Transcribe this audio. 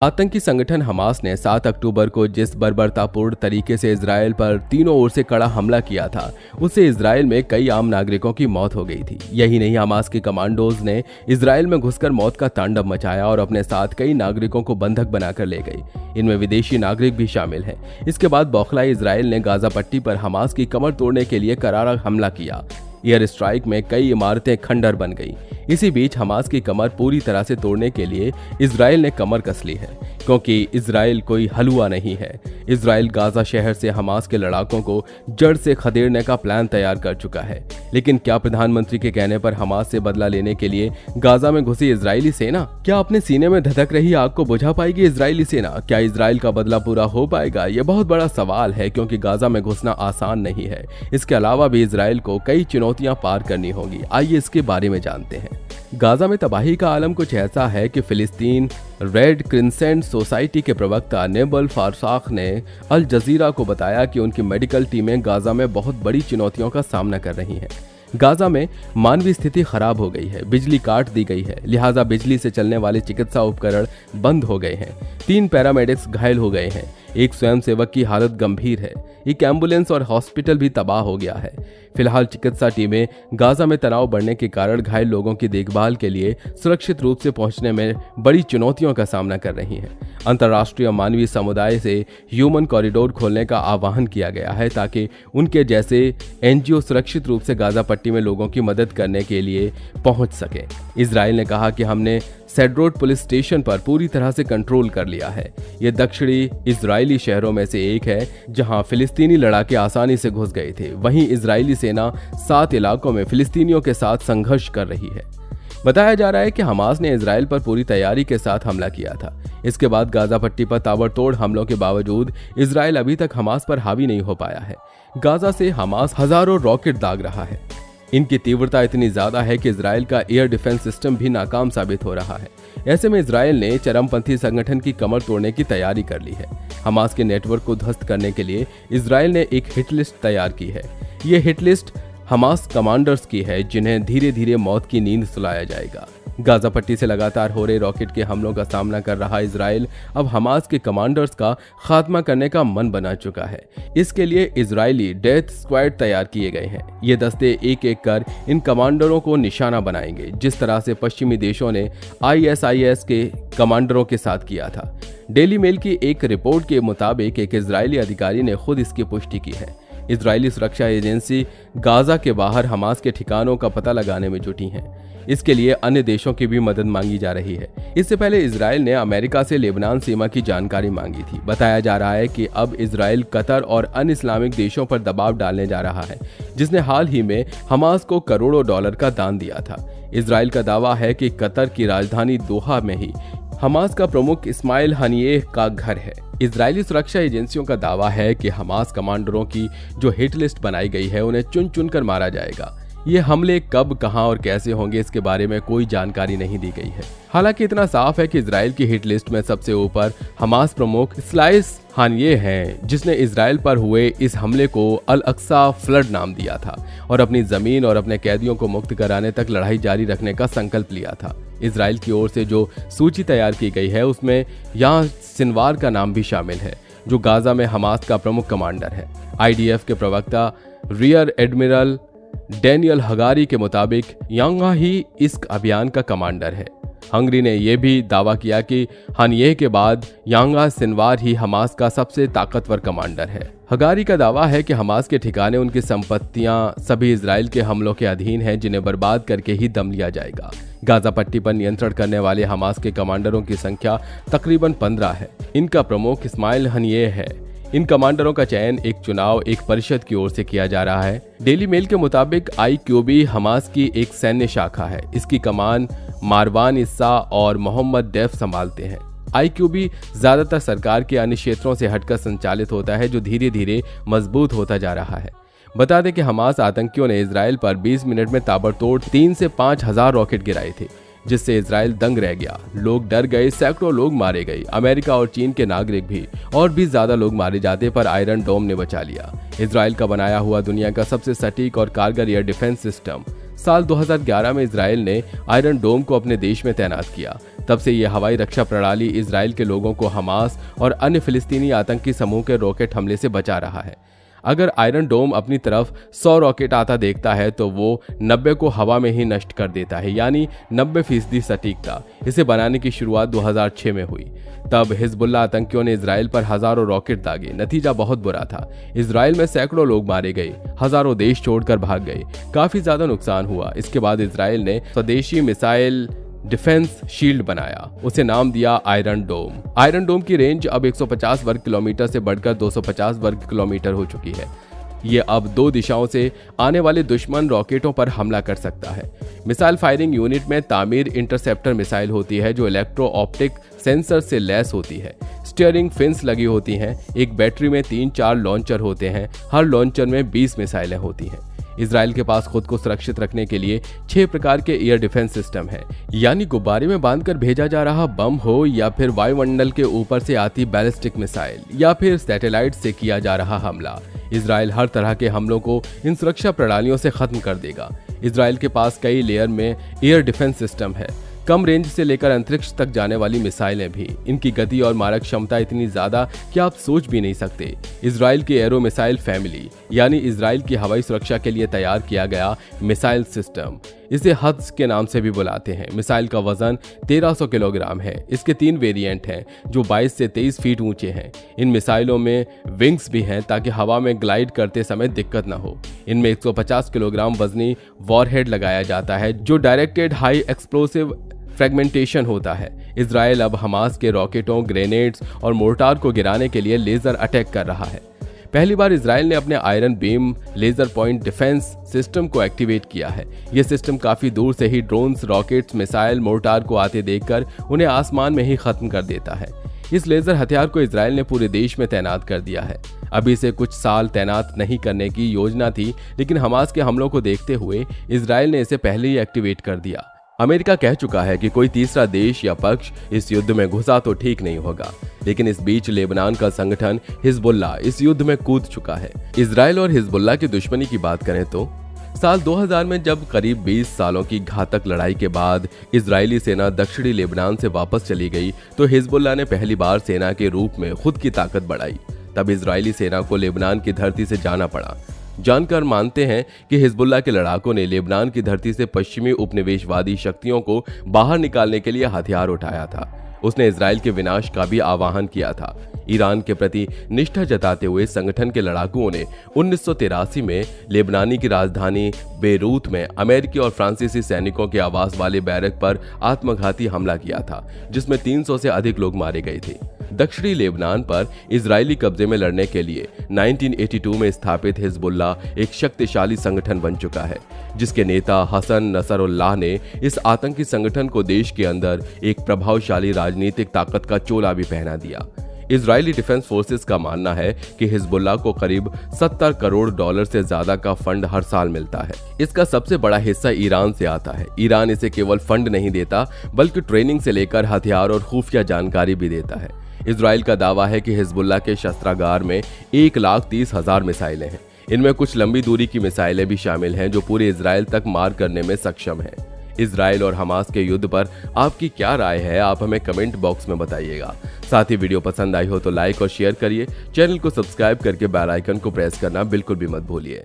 आतंकी संगठन हमास ने 7 अक्टूबर को जिस बर्बरतापूर्ण तरीके से इजराइल पर तीनों ओर से कड़ा हमला किया था, उससे इजराइल में कई आम नागरिकों की मौत हो गई थी। यही नहीं, हमास के कमांडोज ने इजराइल में घुसकर मौत का तांडव मचाया और अपने साथ कई नागरिकों को बंधक बनाकर ले गई। इनमें विदेशी नागरिक भी शामिल हैं। इसके बाद बौखलाए इजराइल ने गाजा पट्टी पर हमास की कमर तोड़ने के लिए करारा हमला किया। एयर स्ट्राइक में कई इमारतें खंडर बन गई। इसी बीच हमास की कमर पूरी तरह से तोड़ने के लिए इजराइल ने कमर कस ली है, क्योंकि इजराइल कोई हलवा नहीं है। इजराइल गाजा शहर से हमास के लड़ाकों को जड़ से खदेड़ने का प्लान तैयार कर चुका है। लेकिन क्या प्रधानमंत्री के कहने पर हमास से बदला लेने के लिए गाजा में घुसी इजरायली सेना क्या अपने सीने में धधक रही आग को बुझा पाएगी? इजरायली सेना क्या इजराइल का बदला पूरा हो पाएगा? ये बहुत बड़ा सवाल है, क्योंकि गाजा में घुसना आसान नहीं है। इसके अलावा भी इजराइल को कई चुनौतियां पार करनी होगी। आइए इसके बारे में जानते हैं। गाजा में तबाही का आलम कुछ ऐसा है कि फिलिस्तीन रेड क्रिसेंट सोसाइटी के प्रवक्ता नेबल फारसाख ने अल जजीरा को बताया कि उनकी मेडिकल टीमें गाजा में बहुत बड़ी चुनौतियों का सामना कर रही हैं। गाजा में मानवीय स्थिति खराब हो गई है, बिजली काट दी गई है, लिहाजा बिजली से चलने वाले चिकित्सा उपकरण बंद हो गए हैं। 3 पैरामेडिक्स घायल हो गए हैं, एक स्वयंसेवक की हालत गंभीर है, एक एम्बुलेंस और हॉस्पिटल भी तबाह हो गया है। फिलहाल चिकित्सा टीमें गाजा में तनाव बढ़ने के कारण घायल लोगों की देखभाल के लिए सुरक्षित रूप से पहुंचने में बड़ी चुनौतियों का सामना कर रही हैं। अंतर्राष्ट्रीय मानवीय समुदाय से ह्यूमन कॉरिडोर खोलने का आह्वान किया गया है, ताकि उनके जैसे एनजीओ सुरक्षित रूप से गाजा पट्टी में लोगों की मदद करने के लिए पहुंच सके। इजराइल ने कहा कि हमने सेड्रोट पुलिस स्टेशन पर पूरी तरह से कंट्रोल कर लिया है। ये दक्षिणी इजरायली शहरों में से एक है जहां फिलिस्तीनी लड़ाके आसानी से घुस गए थे। वहीं इजरायली सेना 7 इलाकों में फिलिस्तीनियों के साथ संघर्ष कर रही है। बताया जा रहा है कि हमास ने इजराइल पर पूरी तैयारी के साथ हमला किया था। इसके बाद गाजा पट्टी पर ताबड़तोड़ हमलों के बावजूद इजराइल अभी तक हमास पर हावी नहीं हो पाया है। गाजा से हमास हजारों रॉकेट दाग रहा है। इनकी तीव्रता इतनी ज्यादा है कि इजराइल का एयर डिफेंस सिस्टम भी नाकाम साबित हो रहा है। ऐसे में इजराइल ने चरमपंथी संगठन की कमर तोड़ने की तैयारी कर ली है। हमास के नेटवर्क को ध्वस्त करने के लिए इजराइल ने एक हिट लिस्ट तैयार की है। ये हिट लिस्ट हमास कमांडर्स की है, जिन्हें धीरे धीरे मौत की नींद सुलाया जाएगा। गाजा पट्टी से लगातार हो रहे रॉकेट के हमलों का सामना कर रहा इजराइल अब हमास के कमांडर्स का खात्मा करने का मन बना चुका है। इसके लिए इजरायली डेथ स्क्वाड तैयार किए गए हैं। ये दस्ते एक एक कर इन कमांडरों को निशाना बनाएंगे, जिस तरह से पश्चिमी देशों ने ISIS के कमांडरों के साथ किया था। डेली मेल की एक रिपोर्ट के मुताबिक एक इजरायली अधिकारी ने खुद इसकी पुष्टि की है। इजरायली सुरक्षा एजेंसी गाजा के बाहर हमास के ठिकानों का पता लगाने में जुटी हैं। इसके लिए अन्य देशों की भी मदद मांगी जा रही है। इससे पहले इजराइल ने अमेरिका से लेबनान सीमा की जानकारी मांगी थी। बताया जा रहा है कि अब इजराइल कतर और अन्य इस्लामिक देशों पर दबाव डालने जा रहा है, जिसने हाल ही में हमास को करोड़ों डॉलर का दान दिया था। इजराइल का दावा है कि कतर की राजधानी दोहा में ही हमास का प्रमुख इस्माइल हनियेह का घर है। इजरायली सुरक्षा एजेंसियों का दावा है कि हमास कमांडरों की जो हिट लिस्ट बनाई गई है, उन्हें चुन चुन कर मारा जाएगा। ये हमले कब, कहां और कैसे होंगे, इसके बारे में कोई जानकारी नहीं दी गई है। हालांकि इतना साफ है कि इजराइल की हिट लिस्ट में सबसे ऊपर हमास प्रमुख इस्माइल हनियेह हैं, जिसने इजराइल पर हुए इस हमले को अल अक्सा फ्लड नाम दिया था और अपनी जमीन और अपने कैदियों को मुक्त कराने तक लड़ाई जारी रखने का संकल्प लिया था। इजराइल की ओर से जो सूची तैयार की गई है, उसमें यहाँ सिनवार का नाम भी शामिल है, जो गाजा में हमास का प्रमुख कमांडर है। IDF के प्रवक्ता रियर एडमिरल डैनियल हगारी के मुताबिक यांगा ही इस अभियान का कमांडर है। हंगरी ने यह भी दावा किया कि हनियेह के बाद यांगा सिनवार ही हमास का सबसे ताकतवर कमांडर है। हगारी का दावा है कि हमास के ठिकाने, उनकी संपत्तियां सभी इजराइल के हमलों के अधीन हैं, जिन्हें बर्बाद करके ही दम लिया जाएगा। गाजा पट्टी पर नियंत्रण करने वाले हमास के कमांडरों की संख्या तकरीबन 15 है। इनका प्रमुख इस्माइल हनियेह है। इन कमांडरों का चयन एक चुनाव एक परिषद की ओर से किया जा रहा है। डेली मेल के मुताबिक IQB हमास की एक सैन्य शाखा है। इसकी कमान मारवान इस्सा और मोहम्मद डेफ संभालते हैं। IQB ज्यादातर सरकार के अन्य क्षेत्रों से हटकर संचालित होता है, जो धीरे धीरे मजबूत होता जा रहा है। बता दें कि हमास आतंकियों ने इजराइल पर 20 मिनट में ताबड़तोड़ 3 से 5 हजार रॉकेट गिराए थे, जिससे इजराइल दंग रह गया। लोग डर गए, सैकड़ों लोग मारे गए। अमेरिका और चीन के नागरिक भी, और भी ज्यादा लोग मारे जाते, पर आयरन डोम ने बचा लिया। इजराइल का बनाया हुआ दुनिया का सबसे सटीक और कारगर एयर डिफेंस सिस्टम साल 2011 में इजराइल ने आयरन डोम को अपने देश में तैनात किया। तब से यह हवाई रक्षा प्रणाली इजराइल के लोगों को हमास और अन्य फिलिस्तीनी आतंकी समूह के रॉकेट हमले से बचा रहा है। अगर आयरन डोम अपनी तरफ 100 रॉकेट आता देखता है तो वो 90 को हवा में ही नष्ट कर देता है, यानी 90% सटीकता। इसे बनाने की शुरुआत 2006 में हुई। तब हिजबुल्लाह आतंकियों ने इजराइल पर हजारों रॉकेट दागे। नतीजा बहुत बुरा था। इजराइल में सैकड़ों लोग मारे गए, हजारों देश छोड़कर भाग गए, काफी ज्यादा नुकसान हुआ। इसके बाद इजराइल ने स्वदेशी मिसाइल डिफेंस शील्ड बनाया, उसे नाम दिया आयरन डोम। आयरन डोम की रेंज अब 150 वर्ग किलोमीटर से बढ़कर 250 वर्ग किलोमीटर हो चुकी है। ये अब 2 दिशाओं से आने वाले दुश्मन रॉकेटों पर हमला कर सकता है। मिसाइल फायरिंग यूनिट में तामीर इंटरसेप्टर मिसाइल होती है जो इलेक्ट्रो ऑप्टिक सेंसर से लैस होती है। स्टीयरिंग फिन्स लगी होती हैं। एक बैटरी में 3-4 लॉन्चर होते हैं। हर लॉन्चर में 20 मिसाइलें होती हैं। इजराइल के पास खुद को सुरक्षित रखने के लिए 6 प्रकार के एयर डिफेंस सिस्टम हैं, यानी गुब्बारे में बांधकर भेजा जा रहा बम हो, या फिर वायुमंडल के ऊपर से आती बैलिस्टिक मिसाइल, या फिर सैटेलाइट से किया जा रहा हमला। इजराइल हर तरह के हमलों को इन सुरक्षा प्रणालियों से खत्म कर देगा। इजराइल के पास कई लेयर में एयर डिफेंस सिस्टम है, कम रेंज से लेकर अंतरिक्ष तक जाने वाली मिसाइलें भी। इनकी गति और मारक क्षमता इतनी ज्यादा कि आप सोच भी नहीं सकते। इजराइल की एरो मिसाइल फैमिली, यानी इजराइल की हवाई सुरक्षा के लिए तैयार किया गया मिसाइल सिस्टम, इसे हद्स के नाम से भी बुलाते हैं। मिसाइल का वजन 1300 किलोग्राम है। इसके 3 वेरिएंट हैं जो 22 से 23 फीट ऊंचे हैं। इन मिसाइलों में विंग्स भी हैं ताकि हवा में ग्लाइड करते समय दिक्कत न हो। इनमें 150 किलोग्राम वजनी वॉरहेड लगाया जाता है जो डायरेक्टेड हाई एक्सप्लोसिव फ्रेगमेंटेशन होता है। इजराइल अब हमास के रॉकेटों, ग्रेनेड्स और मोर्टार को गिराने के लिए लेजर अटैक कर रहा है। पहली बार इजराइल ने अपने iron beam laser point defence system को एक्टिवेट किया है। यह सिस्टम काफी दूर से ही ड्रोन्स, रॉकेट्स, मिसाइल, मोर्टार को आते देखकर उन्हें आसमान में ही खत्म कर देता है। इस लेजर हथियार को इजराइल ने पूरे देश में तैनात कर दिया है। अभी इसे कुछ साल तैनात नहीं करने की योजना थी, लेकिन हमास के हमलों को देखते हुए इजराइल ने इसे पहले ही एक्टिवेट कर दिया। अमेरिका कह चुका है कि कोई तीसरा देश या पक्ष इस युद्ध में घुसा तो ठीक नहीं होगा, लेकिन इस बीच लेबनान का संगठन हिजबुल्लाह इस युद्ध में कूद चुका है। इजराइल और हिजबुल्लाह की दुश्मनी की बात करें तो साल 2000 में जब करीब 20 सालों की घातक लड़ाई के बाद इजरायली सेना दक्षिणी लेबनान से वापस चली गई तो हिजबुल्लाह ने पहली बार सेना के रूप में खुद की ताकत बढ़ाई। तब इजरायली सेना को लेबनान की धरती से जाना पड़ा। जानकार मानते हैं कि हिजबुल्लाह के लड़ाकों ने लेबनान की धरती से पश्चिमी उपनिवेशवादी शक्तियों को बाहर निकालने के लिए हथियार उठाया था। उसने इजराइल के विनाश का भी आह्वान किया था। ईरान के प्रति निष्ठा जताते हुए संगठन के लड़ाकुओं ने 1983 में लेबनानी की राजधानी बेरूत में अमेरिकी और फ्रांसीसी सैनिकों के आवास वाले बैरक पर आत्मघाती हमला किया था, जिसमें 300 से अधिक लोग मारे गए थे। दक्षिणी लेबनान पर इजरायली कब्जे में लड़ने के लिए 1982 में स्थापित हिजबुल्लाह एक शक्तिशाली संगठन बन चुका है, जिसके नेता हसन नसरुल्लाह ने इस आतंकी संगठन को देश के अंदर एक प्रभावशाली राजनीतिक ताकत का चोला भी पहना दिया। इजरायली डिफेंस फोर्सेस का मानना है कि हिजबुल्लाह को करीब 70 करोड़ डॉलर से ज्यादा का फंड हर साल मिलता है। इसका सबसे बड़ा हिस्सा ईरान से आता है। ईरान इसे केवल फंड नहीं देता, बल्कि ट्रेनिंग से लेकर हथियार और खुफिया जानकारी भी देता है। इजराइल का दावा है कि हिजबुल्लाह के शस्त्रागार में 1,30,000 मिसाइलें हैं। इनमें कुछ लंबी दूरी की मिसाइलें भी शामिल हैं जो पूरे इजराइल तक मार करने में सक्षम हैं। इजराइल और हमास के युद्ध पर आपकी क्या राय है, आप हमें कमेंट बॉक्स में बताइएगा। साथ ही वीडियो पसंद आई हो तो लाइक और शेयर करिए। चैनल को सब्सक्राइब करके बेल आइकन को प्रेस करना बिल्कुल भी मत भूलिए।